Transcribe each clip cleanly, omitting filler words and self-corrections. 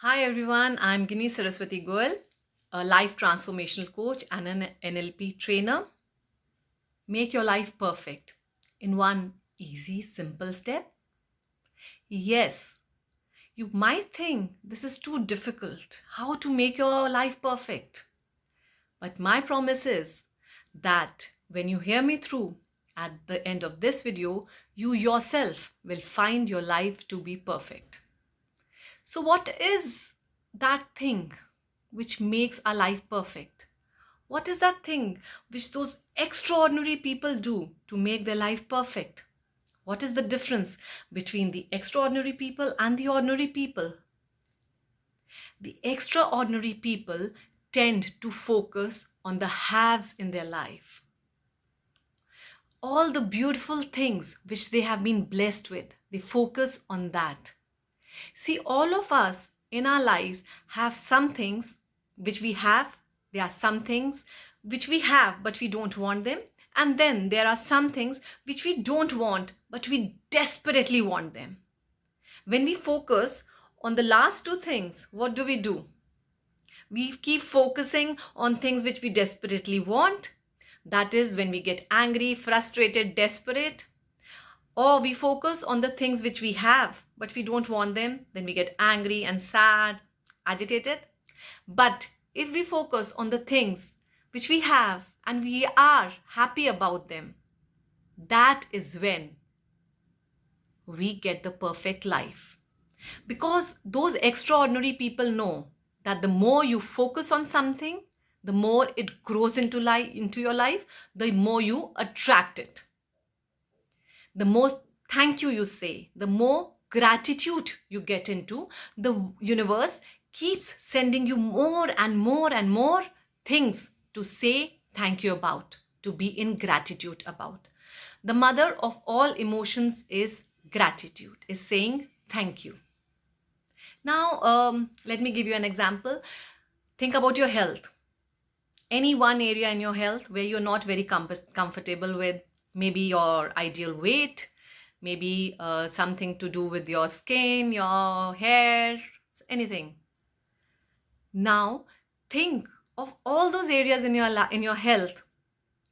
Hi everyone, I'm Gini Saraswati Goel, a life transformational coach and an NLP trainer. Make your life perfect in one easy, simple step. Yes, you might think this is too difficult. How to make your life perfect? But my promise is that when you hear me through, at the end of this video, you yourself will find your life to be perfect. So, what is that thing which makes our life perfect? What is that thing which those extraordinary people do to make their life perfect? What is the difference between the extraordinary people and the ordinary people? The extraordinary people tend to focus on the haves in their life. All the beautiful things which they have been blessed with, they focus on that. See, all of us in our lives have some things which we have. There are some things which we have, but we don't want them. And then there are some things which we don't want, but we desperately want them. When we focus on the last two things, what do? We keep focusing on things which we desperately want. That is when we get angry, frustrated, desperate. Or we focus on the things which we have, but we don't want them, then we get angry and sad, agitated. But if we focus on the things which we have and we are happy about them, that is when we get the perfect life. Because those extraordinary people know that the more you focus on something, the more it grows into your life, the more you attract it. The more thank you say, the more gratitude you get into, the universe keeps sending you more and more and more things to say thank you about, to be in gratitude about. The mother of all emotions is gratitude, is saying thank you. Now, let me give you an example. Think about your health. Any one area in your health where you're not very comfortable with, maybe your ideal weight, maybe something to do with your skin, your hair, anything. Now think of all those areas in your health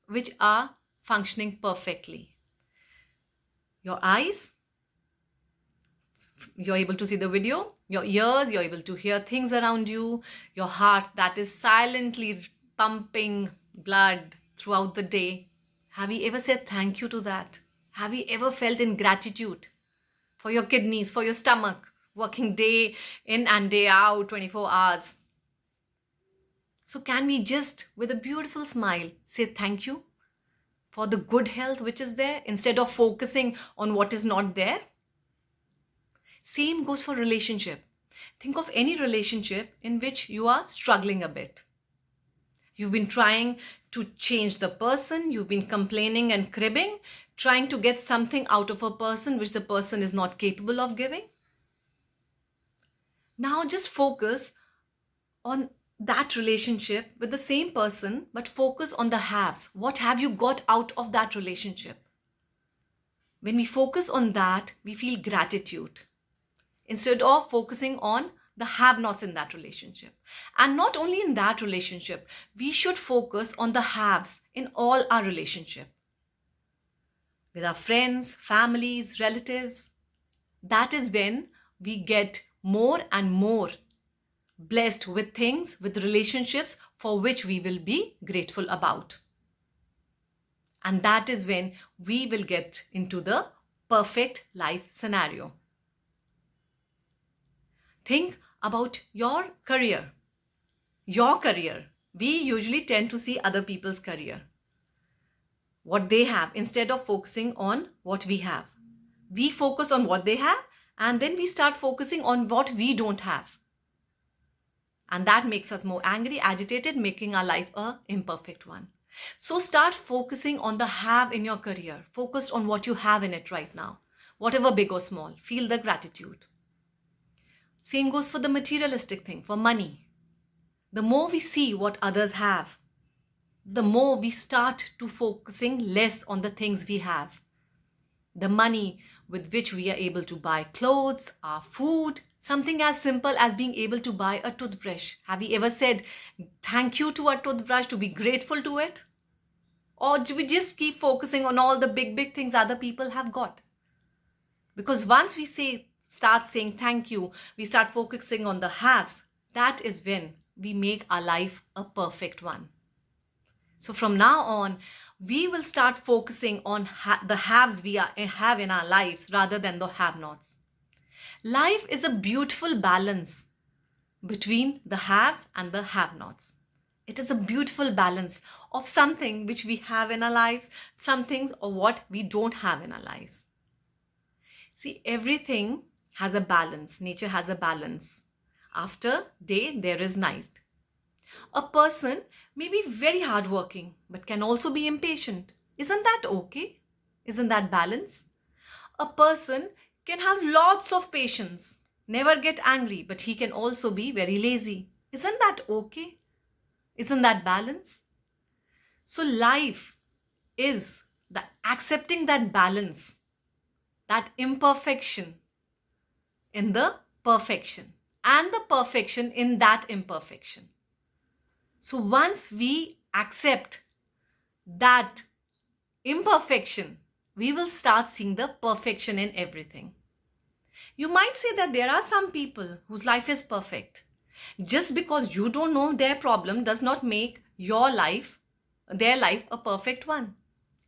which are functioning perfectly. Your eyes, you're able to see the video. Your ears, you're able to hear things around you. Your heart that is silently pumping blood throughout the day. Have you ever said thank you to that? Have you ever felt in gratitude for your kidneys, for your stomach, working day in and day out, 24 hours? So can we just, with a beautiful smile, say thank you for the good health which is there instead of focusing on what is not there? Same goes for relationship. Think of any relationship in which you are struggling a bit. You've been trying to change the person, you've been complaining and cribbing, trying to get something out of a person which the person is not capable of giving. Now just focus on that relationship with the same person, but focus on the haves. What have you got out of that relationship? When we focus on that, we feel gratitude instead of focusing on the have-nots in that relationship. And not only in that relationship, we should focus on the haves in all our relationship. With our friends, families, relatives. That is when we get more and more blessed with things, with relationships for which we will be grateful about. And that is when we will get into the perfect life scenario. Think about your career. Your career. We usually tend to see other people's career, what they have, instead of focusing on what we have. We focus on what they have and then we start focusing on what we don't have. And that makes us more angry, agitated, making our life an imperfect one. So start focusing on the have in your career. Focus on what you have in it right now. Whatever big or small, feel the gratitude. Same goes for the materialistic thing, for money. The more we see what others have, the more we start to focusing less on the things we have. The money with which we are able to buy clothes, our food, something as simple as being able to buy a toothbrush. Have we ever said thank you to a toothbrush, to be grateful to it? Or do we just keep focusing on all the big things other people have got? Because once we start saying thank you, we start focusing on the haves. That is when we make our life a perfect one. So from now on, we will start focusing on the haves we have in our lives rather than the have-nots. Life is a beautiful balance between the haves and the have-nots. It is a beautiful balance of something which we have in our lives, some things or what we don't have in our lives. See, everything has a balance. Nature has a balance. After day, there is night. A person may be very hardworking, but can also be impatient. Isn't that okay? Isn't that balance? A person can have lots of patience, never get angry, but he can also be very lazy. Isn't that okay? Isn't that balance? So life is accepting that balance, that imperfection in the perfection, and the perfection in that imperfection. So once we accept that imperfection, we will start seeing the perfection in everything. You might say that there are some people whose life is perfect. Just because you don't know their problem does not make their life a perfect one.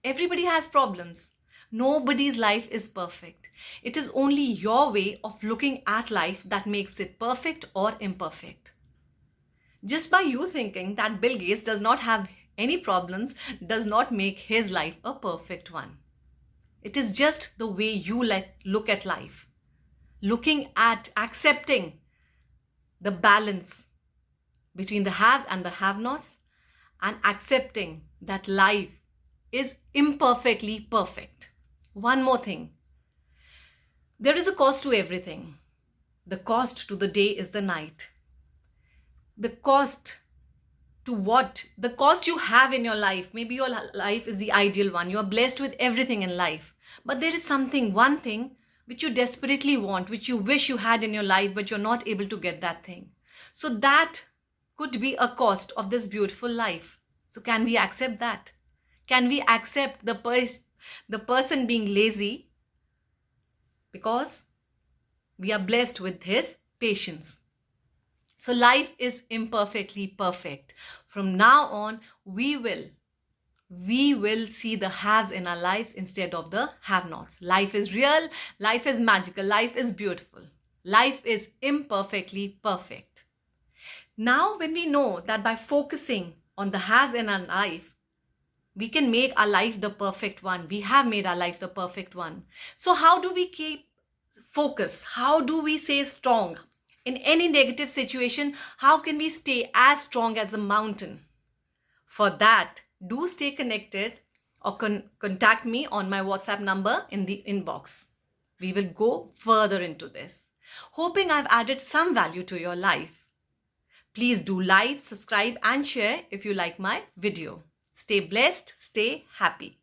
Everybody has problems. Nobody's life is perfect. It is only your way of looking at life that makes it perfect or imperfect. Just by you thinking that Bill Gates does not have any problems does not make his life a perfect one. It is just the way you look at life. Looking at accepting the balance between the haves and the have-nots, and accepting that life is imperfectly perfect. One more thing. There is a cost to everything. The cost to the day is the night. The cost to what? The cost you have in your life. Maybe your life is the ideal one. You are blessed with everything in life. But there is one thing which you desperately want, which you wish you had in your life, but you're not able to get that thing. So that could be a cost of this beautiful life. So can we accept that? Can we accept the person being lazy because we are blessed with his patience? So life is imperfectly perfect. From now on, we will see the haves in our lives instead of the have-nots. Life is real, life is magical, life is beautiful. Life is imperfectly perfect. Now, when we know that by focusing on the haves in our life, we can make our life the perfect one. We have made our life the perfect one. So how do we keep focus? How do we stay strong? In any negative situation, how can we stay as strong as a mountain? For that, do stay connected or contact me on my WhatsApp number in the inbox. We will go further into this. Hoping I've added some value to your life. Please do like, subscribe and share if you like my video. Stay blessed, stay happy.